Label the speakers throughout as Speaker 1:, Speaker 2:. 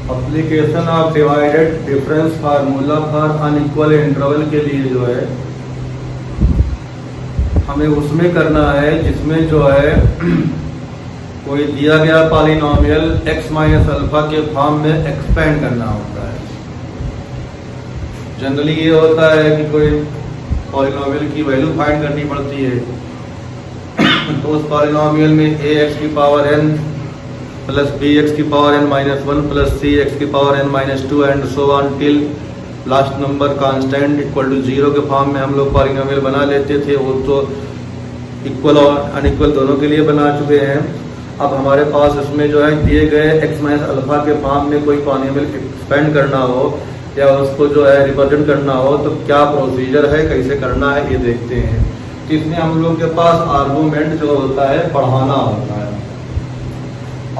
Speaker 1: Application of divided difference formula for unequal interval के लिए जो है हमें उसमें करना है जिसमें जो है कोई दिया गया पॉलिनोमियल x माइनस अल्फा के फॉर्म में एक्सपेंड करना होता है। जनरली ये होता है कि कोई पॉलिनोमियल की वैल्यू फाइंड करनी पड़ती है तो उस पॉलिनोमियल में ax की पावर n प्लस bx की power n minus 1 plus cx की power n minus 2 and so on till last number constant equal to 0 के फॉर्म में हम लोग पॉलिनोमियल बना लेते थे। वो तो इक्वल और अनइक्वल दोनों के लिए बना चुके हैं। अब हमारे पास इसमें जो है दिए गए x माइनस अल्फा के फॉर्म में कोई पॉलिनोमियल एक्सपेंड करना हो या उसको जो है रिप्रेजेंट करना हो तो क्या प्रोसीजर है, कैसे करना है, ये देखते हैं। तो इसमें हम लोग के पास आर्गूमेंट जो होता है बढ़ाना होता है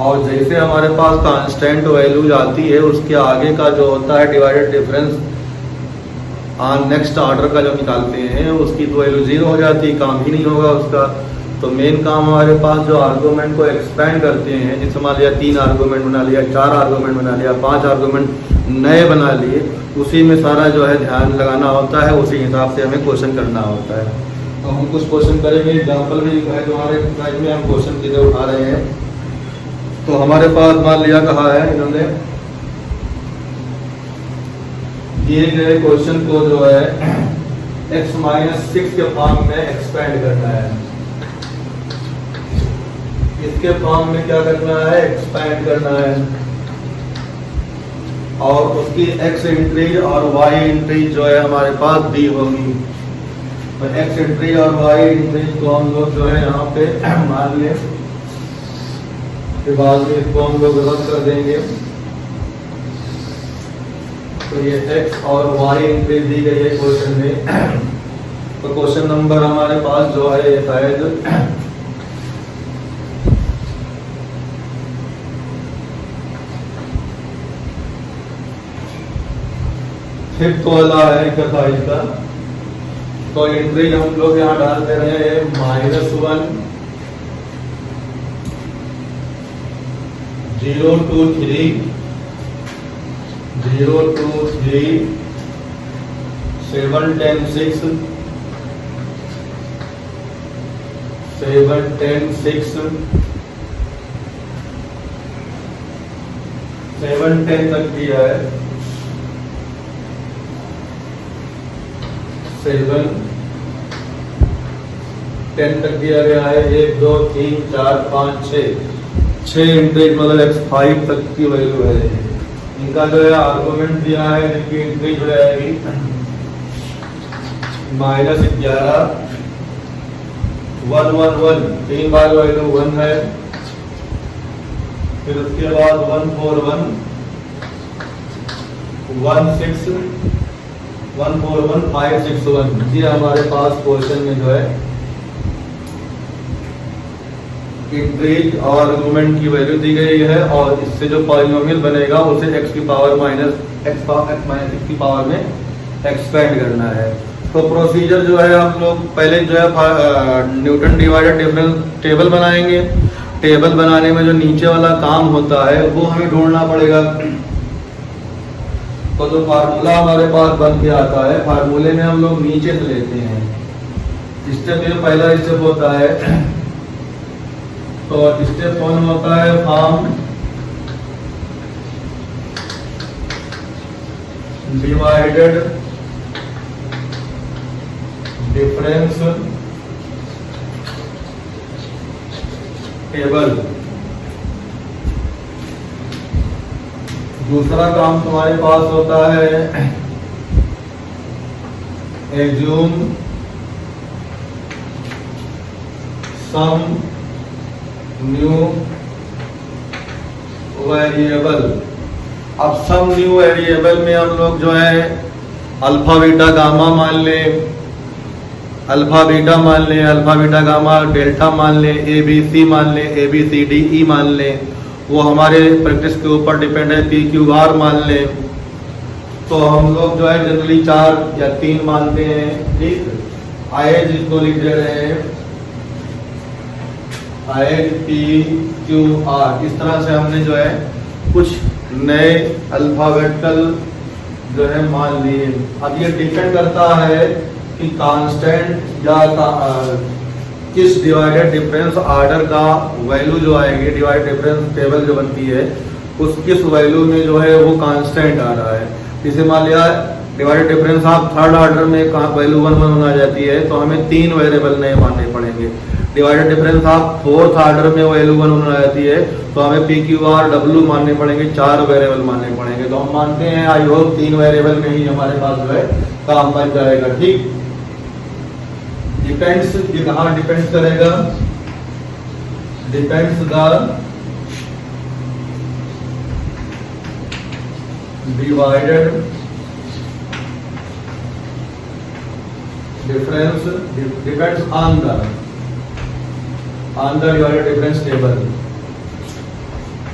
Speaker 1: और जैसे हमारे पास कांस्टेंट वैल्यूज आती है उसके आगे का जो होता है divided difference on next order का जो निकालते हैं उसकी तो वैल्यू 0 हो जाती है, काम ही नहीं होगा उसका। तो मेन काम हमारे पास जो आर्गूमेंट को एक्सपेंड करते हैं, जैसे मान लिया 3 आर्गूमेंट बना लिया, 4 आर्गूमेंट बना लिया, 5 आर्गूमेंट नए बना लिए, उसी में सारा जो है ध्यान लगाना होता है, उसी हिसाब से हमें क्वेश्चन करना होता है। तो हम कुछ क्वेश्चन करेंगे, एग्जाम्पल भी है जो हमारे क्लास में हम क्वेश्चन सीधे उठा रहे हैं। तो हमारे पास मान लिया कहा है इन्होंने दिए गए क्वेश्चन को जो है x माइनस 6 के फॉर्म में एक्सपेंड करना है। इसके फॉर्म में क्या करना है, एक्सपेंड करना है और उसकी x एंट्री और y एंट्री जो है हमारे पास दी होगी। तो x एंट्री और y एंट्री को हम लोग जो है यहाँ पे मान लें, के बाद में इसको हम लोग रद्द कर देंगे। तो ये x और y एंट्री दी गई है क्वेश्चन में। तो क्वेश्चन नंबर हमारे पास जो है ये शायद 5th वाला है एक्सरसाइज का। तो एंट्री हम लोग यहाँ डाल दे रहे हैं -1 0 2 3 0 2 3 7 10 6 7 10 6 7 10 तक दिया है। 7 10 तक दिया गया है। 1 2 3 4 5 6 इंट्रीज मतलब x5 तक की वैल्यू है। इनका जो है आर्गुमेंट दिया है जिनकी इंट्रीज हो जाएगी -11 1 1 1 3 बार वैल्यू 1 है। फिर उसके बाद 1 4 1 1 6 1 4 1 5 6 1। ये हमारे पास क्वेश्चन में जो है इंट्रीज और आर्गुमेंट की वैल्यू दी गई है और इससे जो पॉलिनोमियल बनेगा उसे x की पावर x माइनस की पावर में एक्सपेंड करना है। तो प्रोसीजर जो है हम लोग पहले जो है न्यूटन डिवाइडेड डिफरेंस टेबल बनाएंगे। टेबल बनाने में जो नीचे वाला काम होता है वो हमें ढूंढना पड़ेगा। तो जो फार्मूला हमारे पास बन के आता है, फार्मूले में हम लोग नीचे से लेते हैं। स्टेप में पहला स्टेप होता है, तो स्टेप 1 होता है फॉर्म डिवाइडेड डिफरेंस टेबल। दूसरा काम तुम्हारे पास होता है एज्यूम सम न्यू वेरिएबल। अब सम न्यू वेरिएबल में हम लोग जो है अल्फा बीटा गामा मान लें, अल्फा बीटा मान लें, अल्फा बीटा गामा डेल्टा मान लें, ए बी सी मान लें, A B C D E मान लें। वो हमारे प्रैक्टिस के ऊपर डिपेंड है। पी क्यू आर मान लें। तो हम लोग जो है जनरली 4 या 3 मानते हैं। ठीक, आई जिसको लिख दे रहे हैं आई पी क्यू आर। इस तरह से हमने जो है कुछ नए अल्फाबेटिकल जो है मान लिए। अब ये डिपेंड करता है कि कांस्टेंट या किस डिवाइडेड डिफरेंस आर्डर का वैल्यू जो आएगी, डिवाइडेड डिफरेंस टेबल जो बनती है उस किस वैल्यू में जो है वो कांस्टेंट आ रहा है। जैसे मान लिया डिवाइडेड डिफरेंस आप थर्ड ऑर्डर में वैल्यू 1 1 आ जाती है तो हमें 3 वेरिएबल नए मानने पड़ेंगे। डिवाइडेड डिफरेंस आप फोर्थ ऑर्डर में वैल्यू 1 1 आ जाती है तो हमें पी क्यू आर डब्ल्यू मानने पड़ेंगे, 4 वेरिएबल मानने पड़ेंगे। तो हम मानते हैं आई होप 3 वेरिएबल में ही हमारे पास जो है काम बन जाएगा। ठीक, डिपेंड्स, ये कहाँ डिपेंड्स करेगा, depends the divided difference, depends on the divided difference table.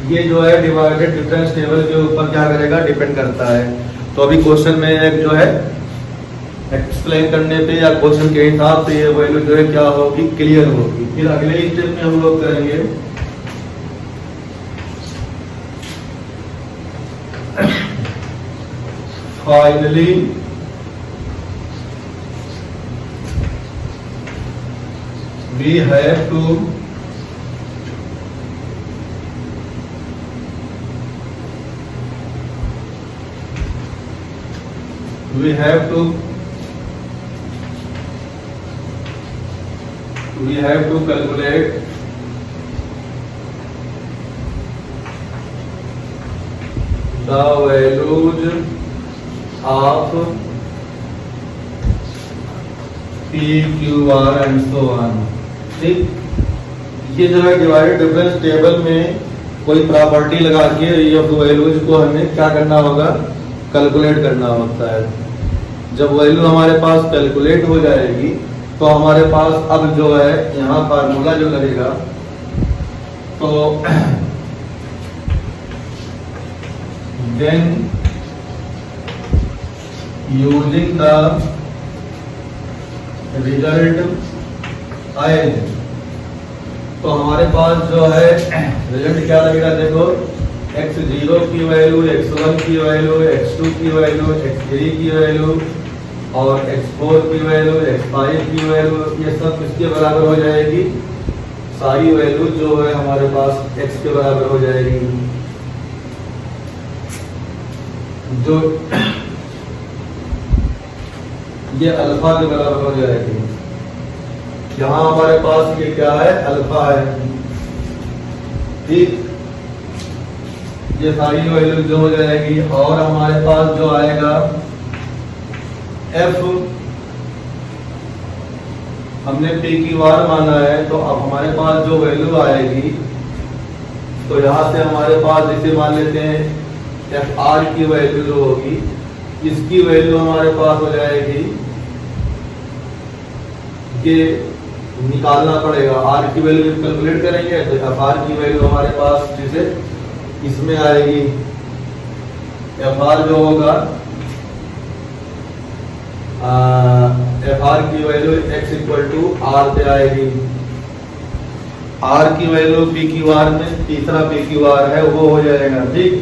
Speaker 1: ये जो है डिवाइडेड डिफरेंस टेबल के ऊपर क्या करेगा, डिपेंड करता है। तो अभी क्वेश्चन में एक जो है एक्सप्लेन करने पे या क्वेश्चन के हिसाब से ये वैल्यू जो है क्या होगी, क्लियर होगी। फिर अगले स्टेप में हम लोग करेंगे finally we have to calculate the values of P, Q, R and so on। ठीक, ये जो है डिवाइडेड डिफरेंस टेबल में कोई प्रॉपर्टी लगा के ये वैल्यूज को हमें क्या करना होगा, कैलकुलेट करना होता है। जब वैल्यू हमारे पास कैलकुलेट हो जाएगी तो हमारे पास अब जो है यहाँ फार्मूला जो लगेगा, तो देन यूजिंग द रिजल्ट आएगी तो हमारे पास जो है रिजल्ट क्या लगेगा, देखो x0 की वैल्यू, x1 की वैल्यू, x2 की वैल्यू, x3 की वैल्यू और x4 की वैल्यू, x5 की वैल्यू, ये सब किसके बराबर हो जाएगी, सारी वैल्यू जो है हमारे पास x के बराबर हो जाएगी। जो ये अल्फा के बराबर हो जाएगी। यहाँ हमारे पास ये क्या है, अल्फा है। ठीक, ये सारी वैल्यू जो हो जाएगी और हमारे पास जो आएगा एफ, हमने पी की वार माना है तो अब हमारे पास जो वैल्यू आएगी तो यहाँ से हमारे पास इसे मान लेते हैं एफ आर की वैल्यू जो होगी, इसकी वैल्यू हमारे पास हो जाएगी, ये निकालना पड़ेगा। आर की वैल्यू कैलकुलेट करेंगे तो एफ आर की वैल्यू हमारे पास जैसे इसमें आएगी, एफ आर जो होगा एफ आर की value x equal to R पे आएगी। आर की वैल्यू पी क्यू आर में तीसरा पी क्यू आर है वो हो जाएगा। ठीक,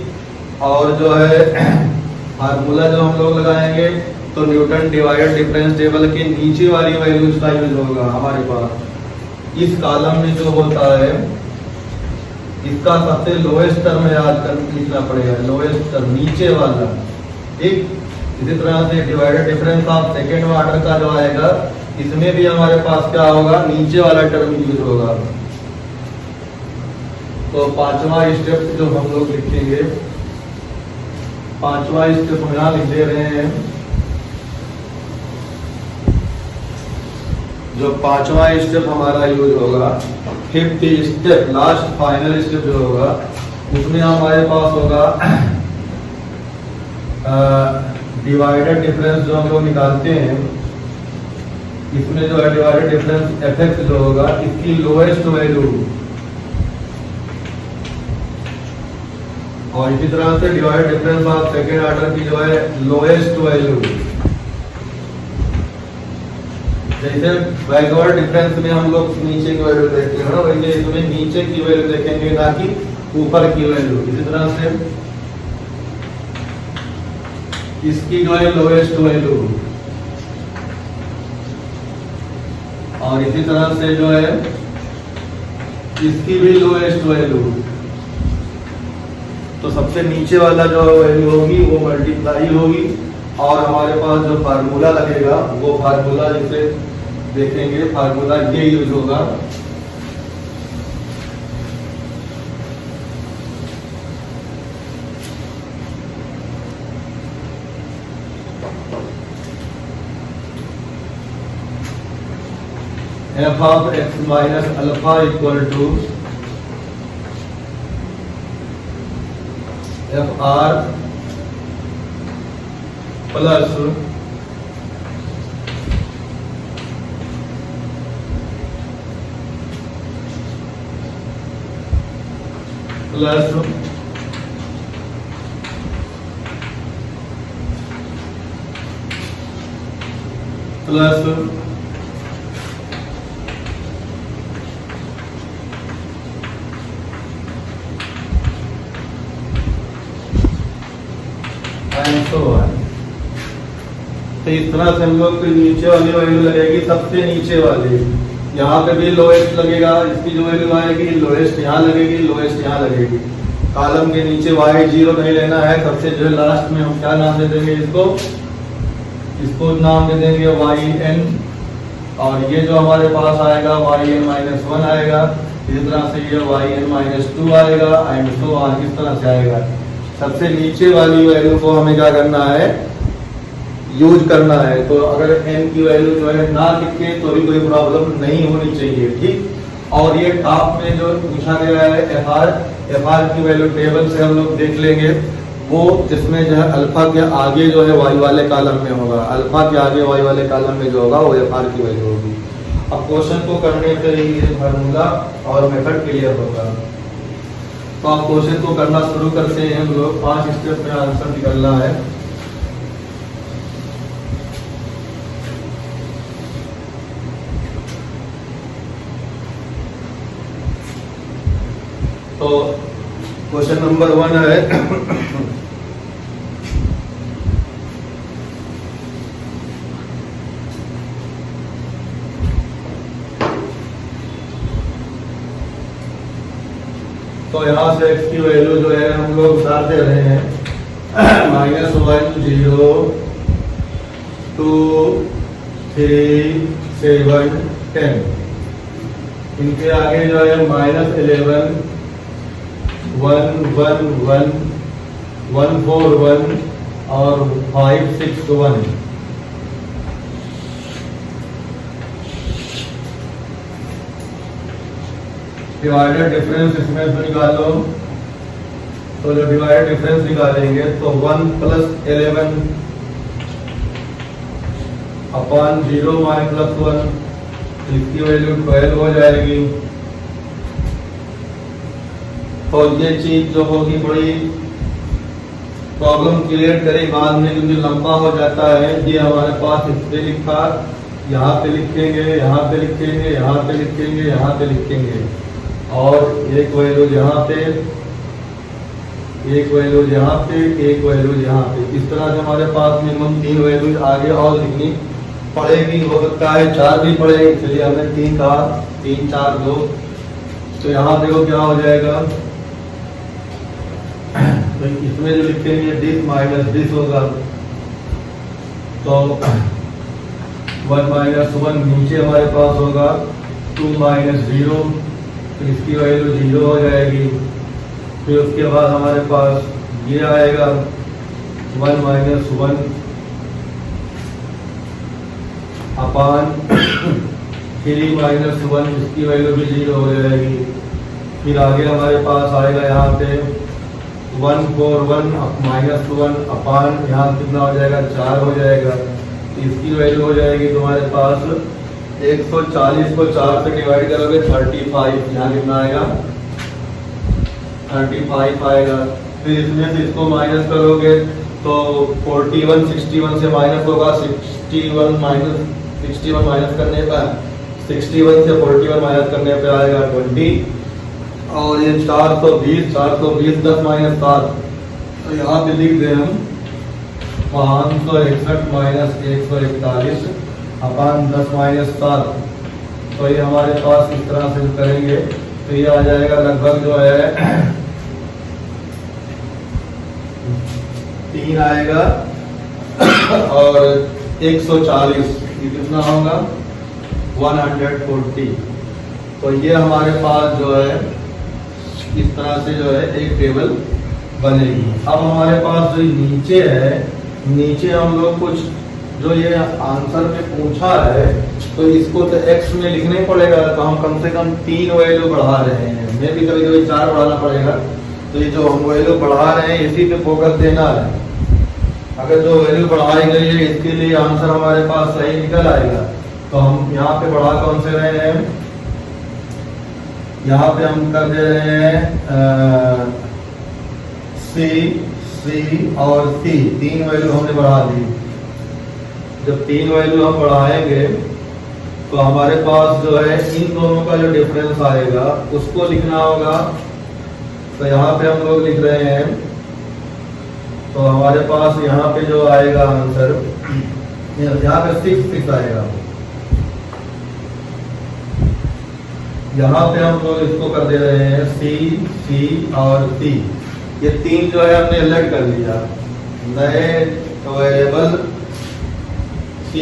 Speaker 1: और जो है फार्मूला जो हम लोग लगाएंगे तो न्यूटन डिवाइडेड डिफरेंस टेबल के नीचे वाली वैल्यूज का यूज होगा हमारे पास। इस कॉलम में जो होता है इसका सबसे लोएस्ट टर्म याद कर लिखना पड़ेगा, लोएस्ट टर्म नीचे वाला। ठीक, इसी तरह से divided difference of second order का जो आएगा इसमें भी हमारे पास क्या होगा, नीचे वाला टर्म यूज होगा। तो पांचवा स्टेप जो हम लोग लिखेंगे, पांचवा स्टेप हम यहाँ लिख दे रहे हैं। जो पांचवा स्टेप हमारा यूज होगा, fifth step last final step जो होगा उसमें हमारे पास होगा डिवाइडेड डिफरेंस जो हम लोग निकालते हैं, इसमें जो है डिवाइडेड डिफरेंस एफ एक्स जो होगा इसकी लोएस्ट वैल्यू, और इसी तरह से divided difference of second order की जो है लोएस्ट वैल्यू। जैसे बैकवर्ड डिफरेंस में हम लोग नीचे की वैल्यू देखते हैं ना, वैसे इसमें नीचे की वैल्यू देखेंगे ना कि ऊपर की वैल्यू। इसी तरह से इसकी जो है लोएस्ट वैल्यू, और इसी तरह से जो है इसकी भी लोएस्ट वैल्यू। तो सबसे नीचे वाला जो वैल्यू होगी वो मल्टीप्लाई होगी, और हमारे पास जो फार्मूला लगेगा वो फार्मूला जिसे देखेंगे, फार्मूला ये यूज होगा। f of x minus alpha equal to fr plus and so on. तो इस तरह से हम लोग नीचे वाली वैल्यू लगेगी, सबसे नीचे वाली, यहाँ पे भी लोएस्ट लगेगा, इसकी जो वैल्यू आएगी लोएस्ट यहाँ लगेगी, लोएस्ट यहाँ लगेगी। कॉलम के नीचे y0 नहीं लेना है, सबसे जो है लास्ट में हम क्या नाम दे देंगे, इसको नाम दे देंगे yn, और ये जो हमारे पास आएगा yn-1 आएगा, इसी तरह से ये yn-2 आएगा, एंड सो ऑन, इस तरह से आएगा। सबसे नीचे वाली वैल्यू को हमें क्या करना है, यूज करना है। तो अगर n की वैल्यू जो है ना लिखे तो भी कोई प्रॉब्लम नहीं होनी चाहिए, ठीक। और ये टॉप में जो लिखा गया है fr की वैल्यू टेबल से हम लोग देख लेंगे, वो जिसमें जो है अल्फा के आगे जो है y वाले कॉलम में होगा, अल्फा के आगे y वाले कॉलम में जो होगा वो fr की वैल्यू होगी। अब क्वेश्चन को करने के लिए फार्मूला और मेथड क्लियर होगा। तो आप क्वेश्चन को करना शुरू करते हैं, हम लोग 5 स्टेप में आंसर निकलना है। तो क्वेश्चन नंबर 1 है तो यहाँ से x की वैल्यू जो है हम लोग उतार दे रहे हैं, -1 0 2 3 7 10। इनके आगे जो है -11 1 1 1 1 4 1 और 5 6 1। डिवाइडेड डिफरेंस इसमें से निकालो, तो जो डिवाइडेड डिफरेंस निकालेंगे तो 1 + 11 अपॉन 0 - 1, इसकी वैल्यू 12 हो जाएगी। तो ये चीज जो होगी बड़ी प्रॉब्लम क्रिएट करेगी बाद में, क्योंकि लंबा हो जाता है। ये हमारे पास इस पे लिखा, यहाँ पे लिखेंगे, यहाँ पे लिखेंगे, यहाँ पे लिखेंगे, यहाँ पे लिखेंगे, और एक वैल्यू यहाँ पे, एक वैल्यू यहाँ पे, एक वैल्यू यहाँ पे। इस तरह से हमारे पास मिनिमम 3 वैल्यूज आगे और लिखनी पड़ेगी, हो सकता है 4 भी पड़ेगी, इसलिए हमने 3 कहा, 3 4 2। तो यहाँ देखो क्या हो जाएगा, तो इसमें जो लिखेंगे दिस माइनस दिस होगा, तो 1 - 1 नीचे हमारे पास होगा 2 - 0, तो इसकी वैल्यू 0 हो जाएगी। फिर उसके बाद हमारे पास ये आएगा 1 - 1 अपॉन 3 - 1, इसकी वैल्यू भी 0 हो जाएगी। फिर आगे हमारे पास आएगा यहाँ पे 1 4 1 -1 अपॉन यहाँ कितना हो जाएगा, 4 हो जाएगा। इसकी वैल्यू हो जाएगी तुम्हारे पास 140 को 4 से डिवाइड करोगे 35, यहाँ कितना आएगा 35 आएगा। फिर इसमें से इसको माइनस करोगे तो 41 61 से माइनस होगा, 61 माइनस करने पर 61 से 41 माइनस करने पे आएगा 20, और ये 420 10 - 7, तो यहाँ पे लिख दें हम 561 माइनस 141 अपान 10 माइनस 7। तो ये हमारे पास इस तरह से करेंगे तो ये आ जाएगा लगभग जो है 3 आएगा और 140, ये कितना होगा 140। तो ये हमारे पास जो है इस तरह से जो है एक टेबल बनेगी। अब हमारे पास जो नीचे है, नीचे हम लोग कुछ जो ये आंसर में पूछा है तो इसको तो x में लिखना ही पड़ेगा। तो हम कम से कम 3 वैल्यू बढ़ा रहे हैं, मैं भी कभी कभी 4 बढ़ाना पड़ेगा। तो ये जो हम वैल्यू बढ़ा रहे हैं इसी पे फोकस देना है। अगर जो वैल्यू बढ़ाई गई है इसके लिए आंसर हमारे पास सही निकल आएगा। तो हम यहाँ पे बढ़ा कौन से रहे हैं, यहाँ पे हम कर दे रहे हैं C और C, 3 वैल्यू हमने बढ़ा दी। जब 3 वैल्यू हम बढ़ाएंगे तो हमारे पास जो है इन दोनों का जो डिफरेंस आएगा उसको लिखना होगा। तो यहाँ पे हम लोग लिख रहे हैं, तो हमारे पास यहाँ पे जो आएगा आंसर, यहाँ पे 6 आएगा। यहाँ पे हम लोग इसको कर दे रहे हैं C और C। ये 3 जो है हमने अलग कर लिया, नए वेरिएबल C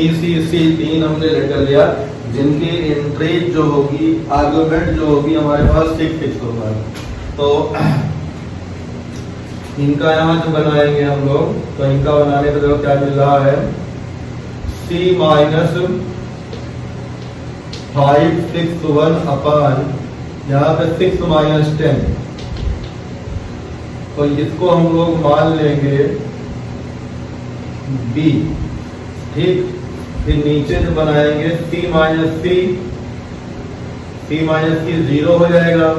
Speaker 1: 3 हमने अलग कर लिया, जिनकी एंट्री जो होगी, आर्गुमेंट जो होगी हमारे पास 6 फिक्स होगा। तो इनका यहाँ जो बनाएंगे हम लोग, तो इनका बनाने पर देखो क्या मिल रहा है, C माइनस 561 अपान यहाँ पे 6 माइनस 10। तो इसको हम लोग मान लेंगे B, ठीक। फिर नीचे जो बनाएंगे C माइनस C 0 हो जाएगा।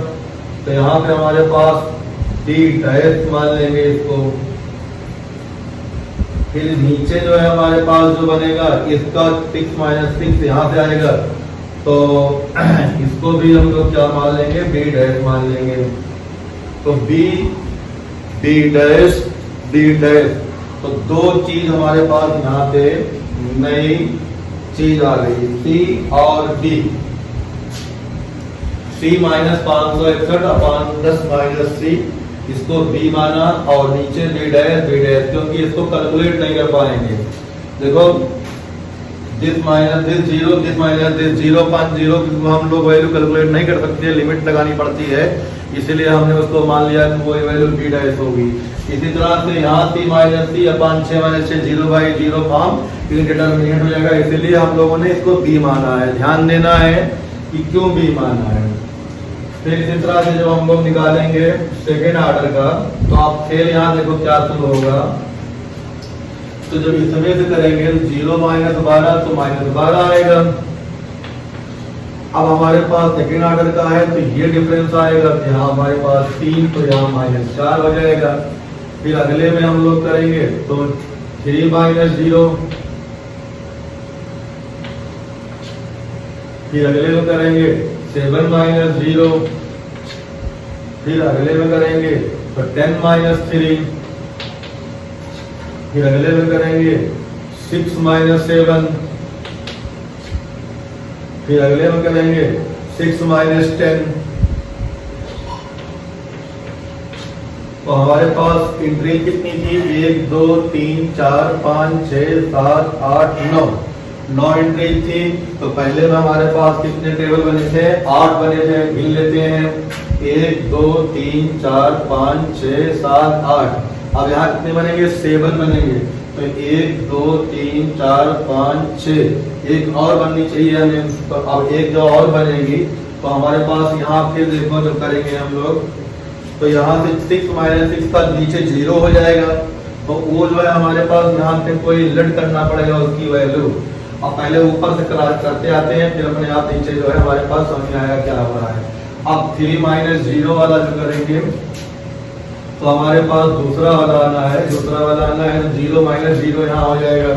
Speaker 1: तो यहाँ पे हमारे पास D डैश मान लेंगे इसको। फिर नीचे जो है हमारे पास जो बनेगा इसका 6 माइनस 6 यहाँ से आएगा, तो इसको भी हम लोग क्या मान लेंगे, B डैश मान लेंगे। तो B डैश तो 2 चीज हमारे पास यहाँ पे नई चीज आ गई, C और D। C माइनस 561 अपान 10 माइनस C, इसको B माना, और नीचे B डैश, क्योंकि इसको कैलकुलेट नहीं कर पाएंगे। देखो दिस माइनस दिस 0 5 0 हम लोग वैल्यू कैलकुलेट नहीं कर सकते, लिमिट लगानी पड़ती है, इसीलिए हमने उसको मान लिया कि वो वैल्यू B डैश होगी। इसी तरह से यहाँ C माइनस C अपान 6 माइनस 6 0/0 फॉर्म डिटरमिनेंट हो जाएगा, इसीलिए हम लोगों ने इसको B माना है। ध्यान देना है कि क्यों B माना है। फिर इसी तरह से जो हम लोग निकालेंगे सेकेंड ऑर्डर का, तो आप फिर यहाँ देखो क्या शुरू होगा। तो जब इसमें से करेंगे तो 0 माइनस 12 तो माइनस 12 आएगा। अब हमारे पास सेकेंड ऑर्डर का है तो ये डिफरेंस आएगा, यहाँ हमारे पास 3 तो यहाँ माइनस 4 हो जाएगा। फिर अगले में हम लोग करेंगे तो 3 माइनस 0, फिर अगले में करेंगे 7 माइनस 0, फिर अगले में करेंगे तो 10 माइनस 3, फिर अगले में करेंगे 6 माइनस 7, फिर अगले में करेंगे 6 माइनस 10। तो हमारे पास एंट्री कितनी थी, 1 2 3 4 5 6 7 8 9 एंट्री थी। तो पहले में हमारे पास कितने टेबल बने थे, 8 बने थे। गिन लेते हैं, 1 2 3 4 5 6 7 8। अब यहाँ कितने बनेंगे, 7 बनेंगे। तो 1 2 3 4 5 6, एक और बननी चाहिए हमें। तो अब एक जो और बनेगी तो हमारे पास यहाँ फिर देखो जो करेंगे हम लोग, तो यहाँ से 6 माइनस 6 का नीचे 0 हो जाएगा। तो वो जो है हमारे पास यहाँ पे कोई लट करना पड़ेगा उसकी वैल्यू। अब पहले ऊपर से करते आते हैं, फिर अपने आप नीचे जो है हमारे पास समझ में आएगा क्या हो रहा है। अब 3 माइनस 0 वाला जो करेंगे तो हमारे पास दूसरा वाला आना है, तो 0 माइनस 0 यहाँ हो जाएगा।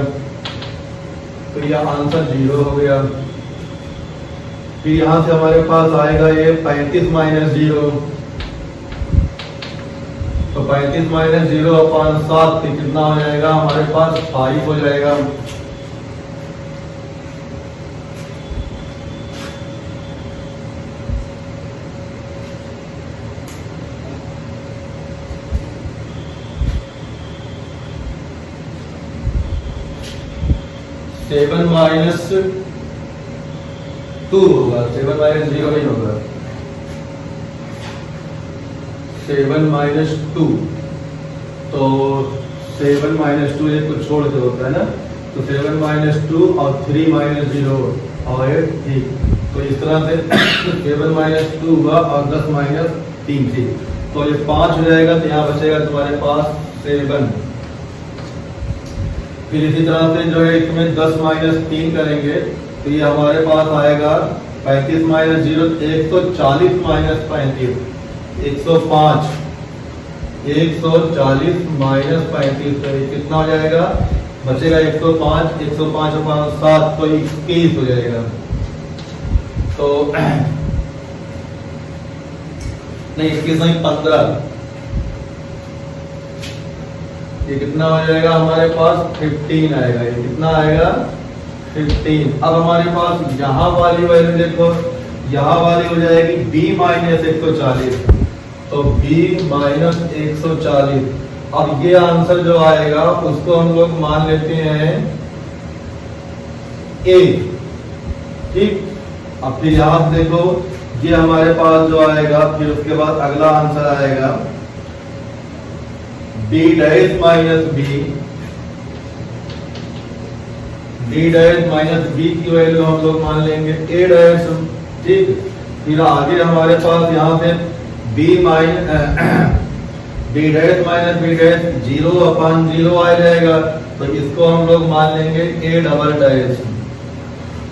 Speaker 1: तो यह आंसर 0 हो गया। फिर यहाँ से हमारे पास आएगा ये 35 माइनस 0, तो 35 माइनस 0/7 कितना हो जाएगा हमारे पास 5 हो जाएगा। सेवन माइनस 2 होगा, 7 माइनस 0 नहीं होगा, 7 माइनस 2। तो 7 माइनस 2 ये कुछ छोड़ के होता है ना, तो 7 माइनस 2 और 3 माइनस 0 और 8 ठीक। तो इस तरह से 7 माइनस 2 हुआ और 10 माइनस 3 थी, तो ये 5 हो जाएगा। तो यहाँ बचेगा तुम्हारे पास 7। फिर इसी तरह से जो है इसमें 10 माइनस 3 करेंगे तो ये हमारे पास आएगा 35 माइनस 0, 140 माइनस 35, 105, 140 माइनस 35, तो ये कितना हो जाएगा, बचेगा 105, 105/7 तो 21 हो जाएगा। तो नहीं 21 नहीं 15, ये कितना हो जाएगा हमारे पास 15 आएगा। ये कितना आएगा 15। अब हमारे पास यहाँ वाली वैल्यू देखो, यहाँ वाली हो जाएगी b माइनस 140, तो b माइनस 140। अब ये आंसर जो आएगा उसको हम लोग मान लेते हैं a, ठीक। अब फिर यहाँ देखो ये हमारे पास जो आएगा, फिर उसके बाद अगला आंसर आएगा b dash minus b, d dash minus b की वैल्यू हम लोग मान लेंगे a डैश, ठीक। फिर आगे हमारे पास यहाँ से b dash minus b dash 0/0 आ जाएगा, तो इसको हम लोग मान लेंगे a डबल डैश।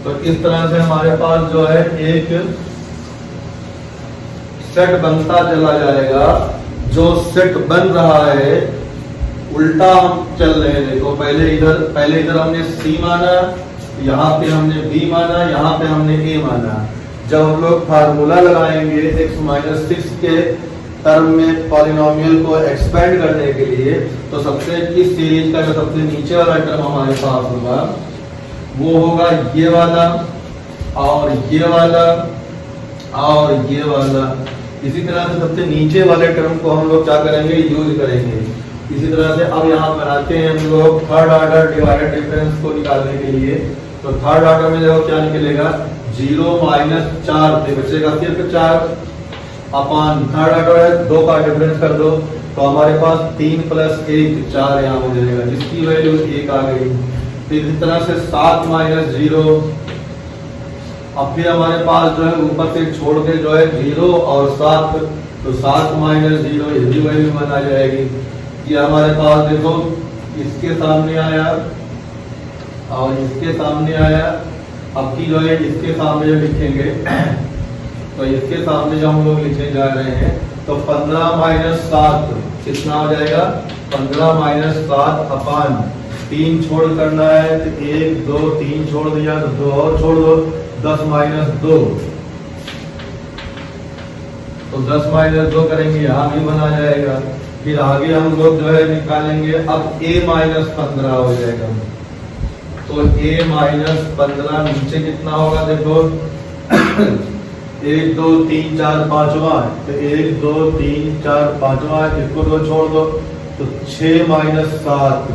Speaker 1: तो इस तरह से हमारे पास जो है एक सेट बनता चला जाएगा। जो सेट बन रहा है उल्टा हम चल रहे हैं। देखो पहले इधर हमने C माना, यहाँ पे हमने B माना, यहाँ पे हमने A माना। जब हम लोग फार्मूला लगाएंगे x-6 के टर्म में पॉलिनोमियल को एक्सपेंड करने के लिए, तो सबसे इस सीरीज का जो सबसे नीचे वाला टर्म हमारे पास होगा वो होगा ये वाला और ये वाला और ये वाला। इसी तरह से सबसे नीचे वाले टर्म को हम लोग क्या करेंगे, यूज करेंगे। इसी तरह से अब यहाँ बनाते हैं हम लोग थर्ड ऑर्डर डिवाइडेड डिफरेंस को निकालने के लिए। तो थर्ड ऑर्डर में देखो क्या निकलेगा, 0 माइनस 4 से बचेगा सिर्फ 4 अपान थर्ड ऑर्डर है, 2 का डिफरेंस कर दो तो हमारे पास 3 प्लस 1 4 यहाँ हो जाएगा, जिसकी वैल्यू 1 आ गई। फिर इस तरह से 7 माइनस 0, अब फिर हमारे पास जो है ऊपर से छोड़ के जो है 0 और 7, तो 7 माइनस 0 ये भी वैल्यू बन आ जाएगी। ये हमारे पास देखो इसके सामने आया और इसके सामने आया। अब की जो है इसके सामने जो लिखेंगे तो इसके सामने जो हम लोग लिखने जा रहे हैं, तो 15 माइनस 7 कितना हो जाएगा, 15 माइनस 7 अपान 3 छोड़ करना है तो 1 2 3 छोड़ दिया तो 2 और छोड़ दो, 10 माइनस 2, तो 10 माइनस 2 करेंगे यहाँ भी बना जाएगा। फिर आगे हम लोग जो है निकालेंगे, अब a माइनस 15 हो जाएगा। तो a माइनस 15 नीचे कितना होगा देखो 1 2 3 4 5वां, तो 1 2 3 4 5वां, इसको 2 छोड़ दो तो 6 माइनस 7,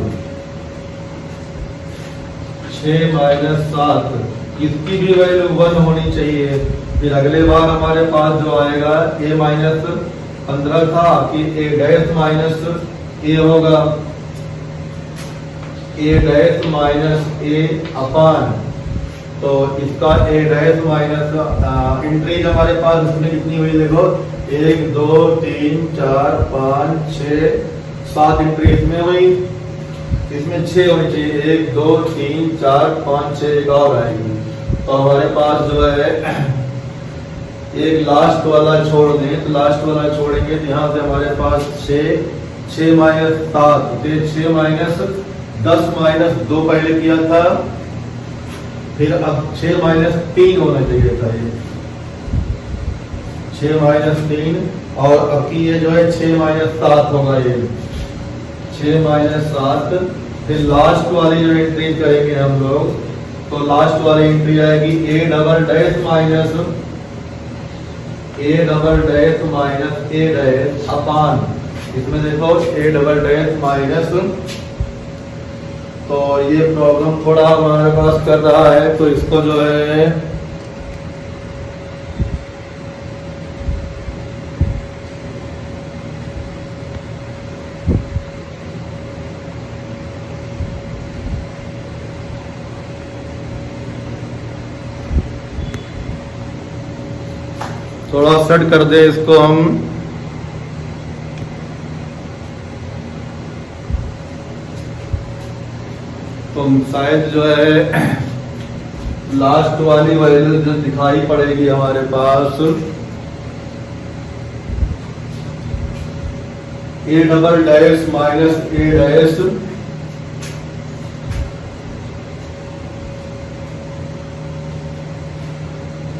Speaker 1: 6 माइनस 7, इसकी भी वैल्यू 1 होनी चाहिए। फिर अगले बार हमारे पास जो आएगा a माइनस 15 था कि a डैश माइनस a होगा, a डैश माइनस a अपान, तो इसका a डैश माइनस इंट्रीज हमारे पास इसमें कितनी हुई देखो 1 2 3 4 5 6 7 इंट्री इसमें हुई, इसमें 6 होनी चाहिए, 1 2 3 4 5 6 एक और आएगी। तो हमारे पास जो है एक लास्ट वाला छोड़ दें, तो लास्ट वाला छोड़ेंगे तो यहाँ से हमारे पास 6 माइनस 7, 6 माइनस 10 माइनस 2 पहले किया था, फिर अब 6 माइनस 3 होना चाहिए था, ये 6 माइनस 3 और अब की ये जो है 6 माइनस 7 होगा, ये 6 माइनस 7। फिर लास्ट वाली जो एंट्री करेंगे हम लोग, तो लास्ट वाली एंट्री आएगी ए double dash minus A dash अपान, इसमें देखो ए डबल डैश माइनस। तो ये प्रॉब्लम थोड़ा हमारे पास कर रहा है, तो इसको जो है थोड़ा सेट कर दे इसको हम। तो शायद जो है लास्ट वाली वैल्यू जो दिखाई पड़ेगी हमारे पास, A double dash minus A dash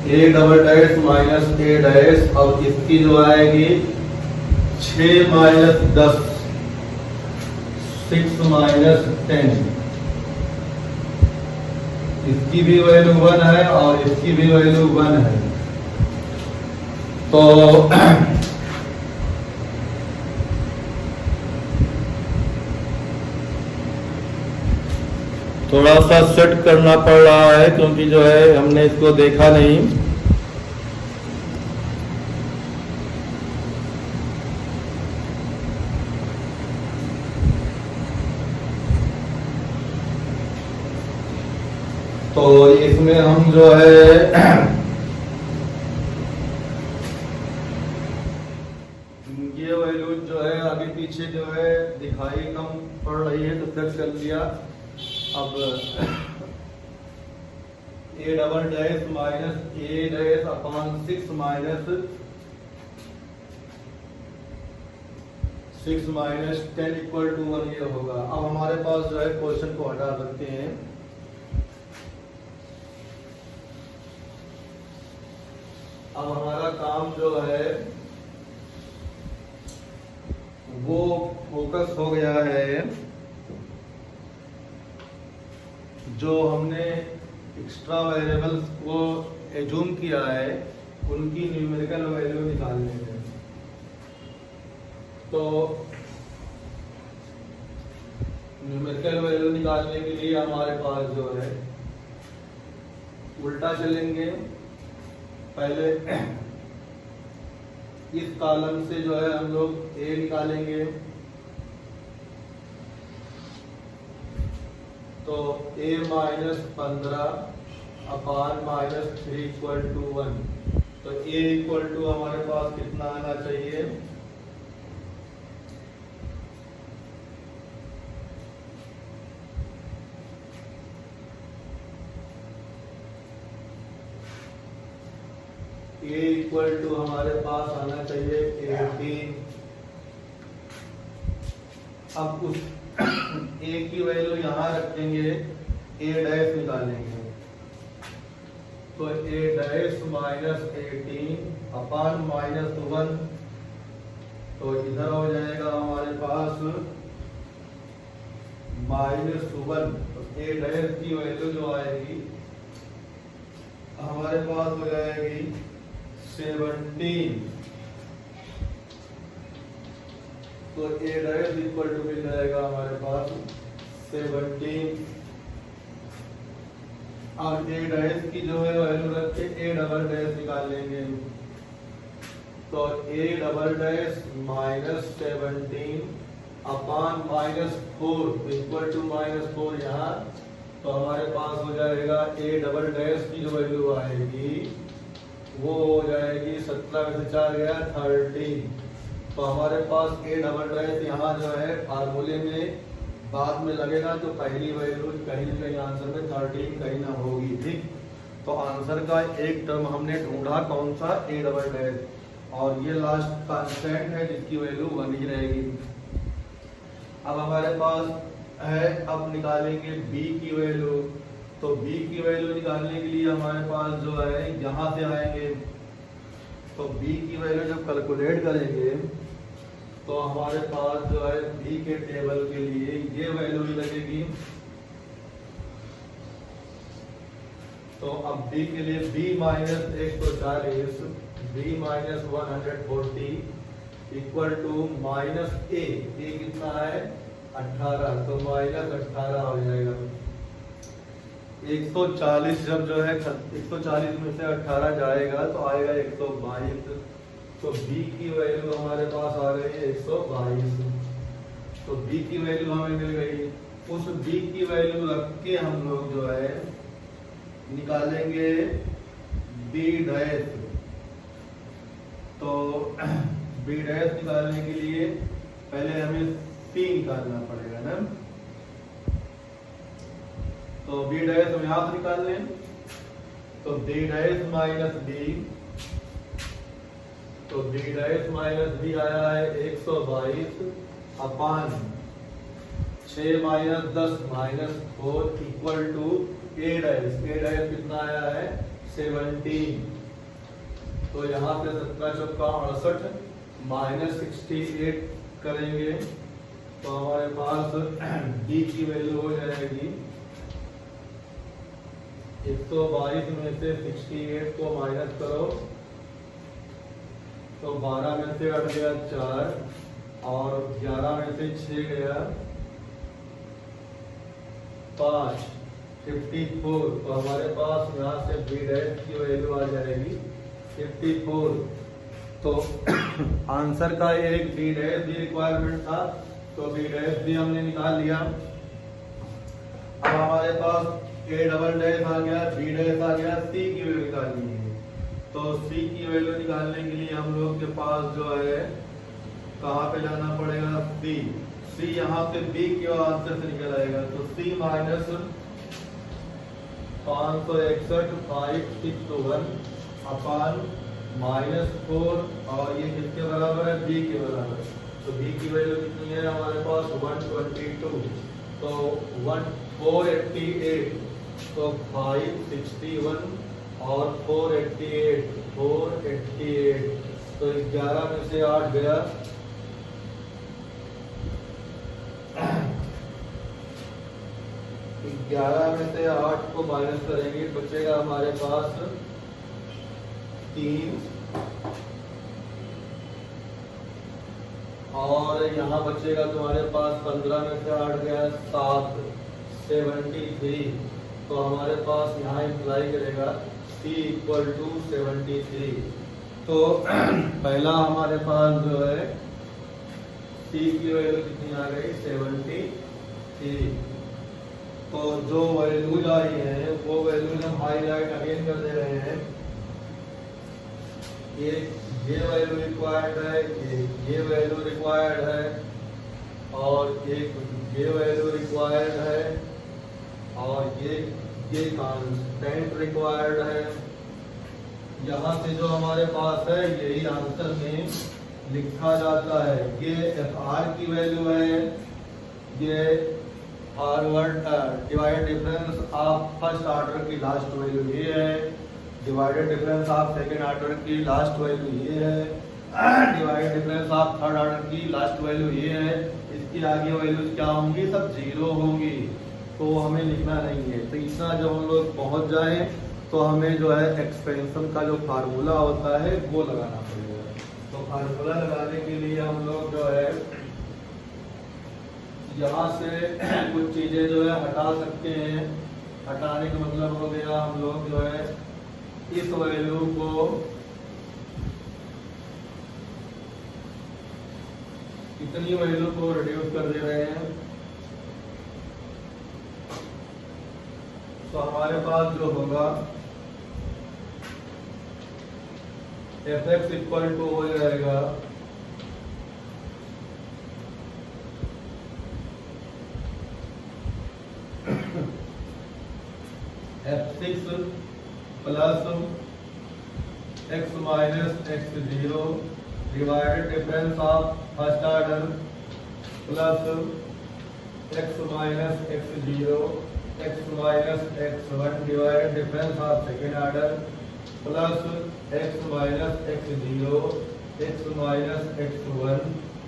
Speaker 1: A double dash minus A dash, और इसकी जो आएगी 6 माइनस 10 6 माइनस 10, इसकी भी वैल्यू 1 है और इसकी भी वैल्यू 1 है। तो थोड़ा सा सेट करना पड़ रहा है, क्योंकि जो है हमने इसको देखा नहीं। तो इसमें हम जो है ये वैल्यू जो है आगे पीछे जो है दिखाई कम पड़ रही है, तो फिक्स कर दिया। अब A double dash minus A dash upon 6 minus 10 equal to 1 ये होगा। अब हमारे पास जो है क्वेश्चन को हटा सकते हैं। अब हमारा काम जो है वो फोकस हो गया है, जो हमने एक्स्ट्रा वेरिएबल्स को एज्यूम किया है उनकी न्यूमेरिकल वैल्यू निकालने में। तो न्यूमेरिकल वैल्यू निकालने के लिए हमारे पास जो है उल्टा चलेंगे। पहले इस कॉलम से जो है हम लोग ए निकालेंगे, तो a minus 15 upon minus 3 equal to 1। तो a इक्वल टू हमारे पास कितना आना चाहिए, a इक्वल टू हमारे पास आना चाहिए 18। अब उस a की वैल्यू यहाँ रखेंगे, a डैश निकालेंगे, तो a dash minus 18 upon minus 1, तो इधर हो जाएगा हमारे पास माइनस 1। तो a डैश की वैल्यू जो आएगी हमारे पास हो जाएगी 17। तो a डैश इक्वल टू मिल जाएगा हमारे पास 17। और a डैश की जो है वैल्यू रख के a डबल डैश निकाल लेंगे, तो a double dash minus 17 upon minus 4 equal to minus 4 यहाँ। तो हमारे पास हो जाएगा a डबल डैश की जो वैल्यू आएगी वो हो जाएगी 17 में से 4 गया 13। तो हमारे पास a डबल डैश यहाँ जो है फार्मूले में बाद में लगेगा, तो पहली वैल्यू कहीं न कहीं आंसर में 13 कहीं ना होगी, ठीक। तो आंसर का एक टर्म हमने ढूंढा, कौन सा, a डबल डैश, और ये लास्ट कांस्टेंट है जिसकी वैल्यू 1 ही रहेगी। अब हमारे पास है, अब निकालेंगे b की वैल्यू। तो b की वैल्यू निकालने के लिए हमारे पास जो है यहाँ से आएंगे, तो b की वैल्यू जब कैलकुलेट करेंगे तो हमारे पास जो है b के टेबल के लिए ये वैल्यू भी लगेगी। तो अब b के लिए b minus 140 b minus 140 equal to minus a कितना है 18, तो माइनस 18 हो जाएगा। 140 जब जो है 140 में से 18 जाएगा तो आएगा 122। तो b की वैल्यू हमारे पास आ गई है 122। तो b की वैल्यू हमें मिल गई। उस b की वैल्यू रख के हम लोग जो है निकालेंगे b डैश। तो b डैश निकालने के लिए पहले हमें c निकालना पड़ेगा ना। तो b डैश हम यहाँ से निकाल लें। तो b डैश माइनस b, तो b डैश माइनस b आया है 122 upon 6 minus 10 minus 4 equal to a dash कितना आया है 17। तो यहाँ पे 17 चौका 68 माइनस 68 करेंगे तो हमारे पास d की वैल्यू हो जाएगी 122 में से 68 को माइनस करो तो 12 में से 8 गया 4 और 11 में से 6 गया 5 54। तो हमारे पास यहाँ से b डैश की वैल्यू आ जाएगी 54। तो आंसर का एक b डैश भी रिक्वायरमेंट था तो b डैश भी हमने निकाल लिया। अब हमारे पास a डबल डैश आ गया, b डैश आ गया, c की वैल्यू निकालनी है। तो c की वैल्यू निकालने के लिए हम लोग के पास जो है कहाँ पे जाना पड़ेगा c यहाँ पे b के आंसर से निकल आएगा। तो c माइनस 561 561 अपान माइनस 4 और ये किसके बराबर है b के बराबर। तो b की वैल्यू कितनी है हमारे पास 122। तो 488 तो 561 और 488 तो 11 में से 8 गया 11 में से 8 को माइनस करेंगे बचेगा हमारे पास 3 और यहाँ बचेगा तुम्हारे पास 15 में से 8 गया 7 73। तो हमारे पास यहाँ इम्प्लाई करेगा c इक्वल टू 73। तो पहला हमारे पास जो है c की वैल्यू कितनी आ गई 73। तो जो वैल्यूज आई है वो वैल्यूज हम हाईलाइट अगेन कर दे रहे हैं। ये वैल्यू रिक्वायर्ड है, ये वैल्यू रिक्वायर्ड है और ये वैल्यू रिक्वायर्ड है और ये कांस्टेंट रिक्वायर्ड है। यहाँ से जो हमारे पास है यही आंसर में लिखा जाता है। ये FR की वैल्यू है, ये forward divide difference of first order की लास्ट वैल्यू ये है, divided difference of second order की लास्ट वैल्यू ये है, divided difference of third order की लास्ट वैल्यू ये है। इसकी आगे वैल्यूज क्या होंगी सब 0 होंगी तो हमें लिखना नहीं है। तो इतना जब हम लोग पहुंच जाए तो हमें जो है एक्सपेंशन का जो फार्मूला होता है वो लगाना पड़ेगा। तो फार्मूला लगाने के लिए हम लोग जो है यहाँ से कुछ चीजें जो है हटा सकते हैं। हटाने का मतलब हो गया हम लोग जो है इस वैल्यू को इतनी वैल्यू को रिड्यूस कर दे रहे हैं। तो हमारे पास जो होगा fx इक्वल टू हो जाएगा f6 plus x minus x0 divided difference of first order plus x minus x0 x minus x1 divided difference of second order plus x minus x zero, x minus x one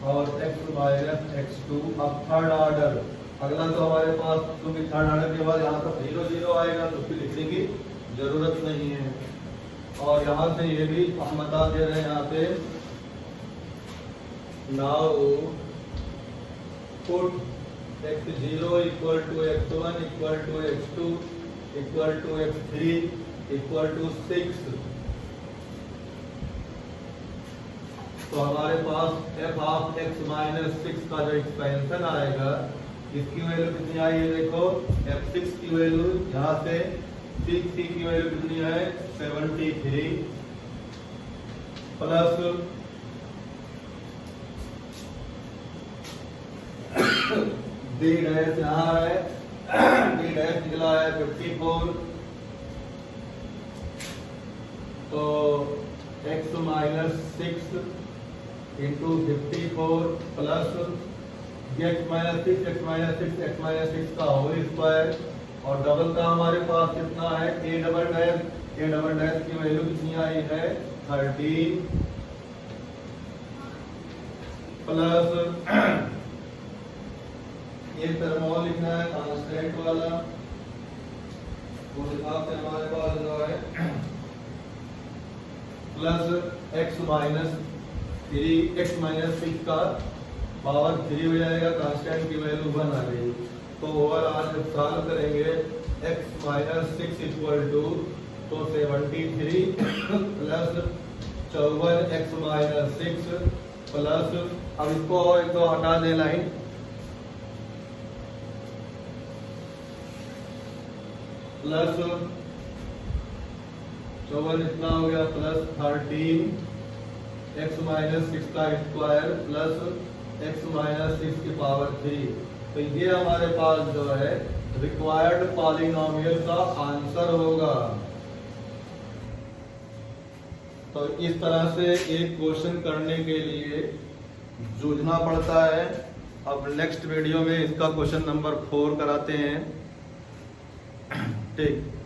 Speaker 1: और x minus x to. अब third order, अगला तो हमारे पास, क्योंकि third order के बाद यहाँ पर 0 0 आएगा तो उसकी लिखने की जरूरत नहीं है। और यहाँ से ये भी हम बता दे रहे हैं यहाँ पे, now put x0 equal to x1 equal to x2 equal to x3 equal to 6। तो हमारे पास f ऑफ x माइनस 6 का जो एक्सपेंशन आएगा, इसकी वैल्यू कितनी आई है देखो, f6 की वैल्यू यहाँ से 6 की वैल्यू कितनी है 73 प्लस d डैश यहाँ है, d डैश निकला है 54। तो x minus 6 into 54 plus x minus 6 x minus 6 x minus 6 का होल स्क्वायर, और डबल का हमारे पास कितना है a double dash, a double dash की वैल्यू कितनी आई है 13 प्लस ये टर्मोल लिखना है कांस्टेंट वाला, उस हिसाब से हमारे पास जो है plus x minus 3 x minus 6 का पावर 3 हो जाएगा, कांस्टेंट की वैल्यू 1 आ गई। तो ओवरऑल जब सॉल्व करेंगे x माइनस 6 इक्वल टू तो 73 प्लस 54 x माइनस 6 प्लस, अब इसको एक तो हटा दे लाइन, प्लस 54 इतना हो गया प्लस 13 x माइनस 6 का स्क्वायर प्लस x माइनस 6 की पावर 3। तो ये हमारे पास जो है रिक्वायर्ड पॉलिनोमियल का आंसर होगा। तो इस तरह से एक क्वेश्चन करने के लिए जूझना पड़ता है। अब नेक्स्ट वीडियो में इसका क्वेश्चन नंबर 4 कराते हैं। ठीक।